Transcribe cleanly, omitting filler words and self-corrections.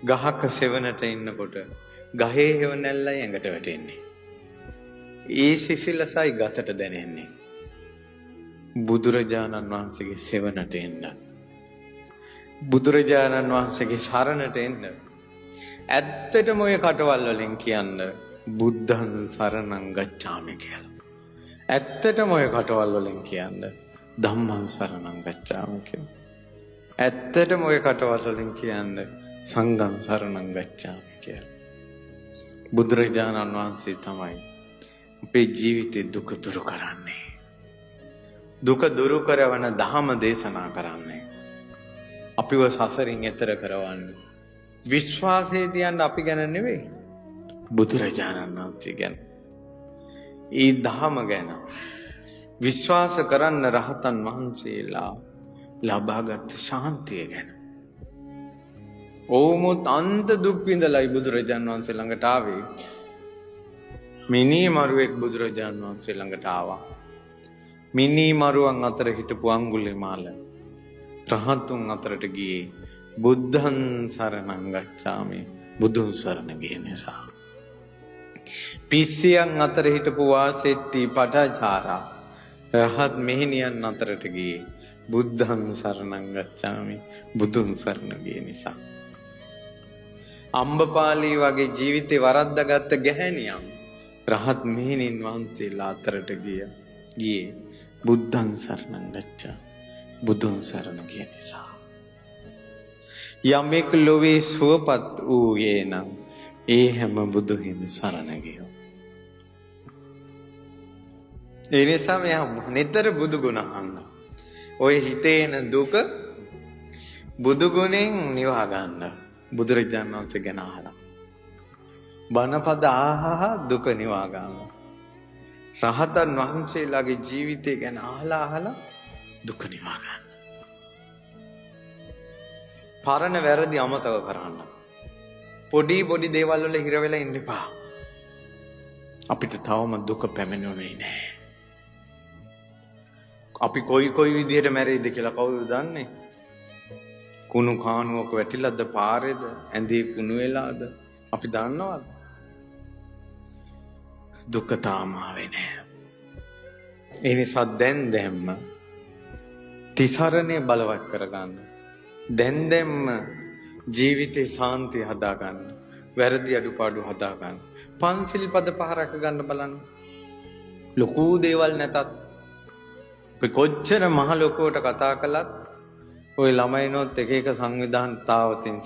ගහක සෙවණට ඉන්නකොට ගහේ හේවණැල්ලයි ඇඟට වැටෙන්නේ. ඒ සිසිලසයි ගතට දැනෙන්නේ. බුදුරජාණන් වහන්සේගේ සෙවණට එන්න. බුදුරජාණන් වහන්සේගේ සරණට එන්න. ඇත්තටම ඔය කටවල් වලින් කියන්න බුද්ධං සරණං ගච්ඡාමි කියලා. ඇත්තටම ඔය කටවල් වලින් කියන්න ධම්මං සරණං ගච්ඡාමි කියලා. ඇත්තටම ඔය කටවල් වලින් කියන්න සංඝං සරණං ගච්ඡාමි කියලා. බුදුරජාණන් වහන්සේ තමයි අපේ ජීවිතේ දුක දුරු කරන්නේ. දුක දුරු කරවන ධහම දේශනා කරන්නේ. අපිව සසරින් එතර කරවන්නේ. විශ්වාසයේ තියන්න අපි ගැන නෙවෙයි. බුදුරජාණන් වහන්සේ ගැන. ඒ ධහම ගැන විශ්වාස කරන්න රහතන් වහන්සේලා ලබාගත් ශාන්තිය ගැන. ඕමුත් අන්ත දුක් විඳලායි බුදුරජාණන් වහන්සේ ළඟට ආවේ. මිනී මරුවෙක් බුදුරජාණන් වහන්සේ ළඟට ආවා. මිනී මරුවන් අතර හිටපු අඟුලිමාල රහතුන් අතරට ගියේ බුද්ධං සරණං ගච්ඡාමි බුදුන් සරණ ගිය නිසා. පිස්සියන් අතර හිටපු වාසෙට්ටි පටාචාරා රහත් මෙහෙණියන් අතරට ගියේ බුද්ධං සරණං ගච්ඡාමි බුදුන් සරණ ගිය නිසා. අම්බපාලී වගේ ජීවිතේ වරද්දාගත්ත ගැහැණියන් රහත් මෙහෙණින් වහන්සේලා අතරට ගියේ බුද්ධං සරණං ගච්ඡාමි බුදුන් සරණ ගිය නිසා. යමෙක් ලොවේ සුවපත් වූයේ නම් ඒ හැම බුදු හිමි සරණ ගියෝ. ඒ නිසා මෙයා නිතර බුදු ගුණ අහන්න. ඔය හිතේ එන දුක බුදු ගුණෙන් නිවා ගන්න. බුදුරජාණන් වහන්සේ ගැන අහලා. බණපද ආහහ දුක නිවා ගන්න. රහතන් වහන්සේලාගේ ජීවිතය ගැන අහලා දුක නිවා ගන්න. පරණ වැරදි අමතක කරන්න. පොඩි දේවල් වල හිර වෙලා ඉන්න එපා. අපිට තවම දුක පැමිණුනේ නැහැ. අපි කොයි විදිහට මැරෙයිද කියලා කවුද දන්නේ? කුණු කානුවක වැටිලාද පාරේද? ඇඳේ කුණු වෙලාද? අපි දන්නවද? දුක තාම ආවේ නැහැ. ඒ නිසා දැම්ම තිසරණේ බලවත් කරගන්න. දැම්ම ජීවිතේ සාන්තිය හදාගන්න. වැරදි අඩුපාඩු හදාගන්න. පන්සිල් පද පහ රැක ගන්න බලන්න. ලොකු දේවල් නැතත් අපි කොච්චර මහ ලොකුවට කතා කළත් ওই ළමයිනොත් එක සංවිධාන තාවතින්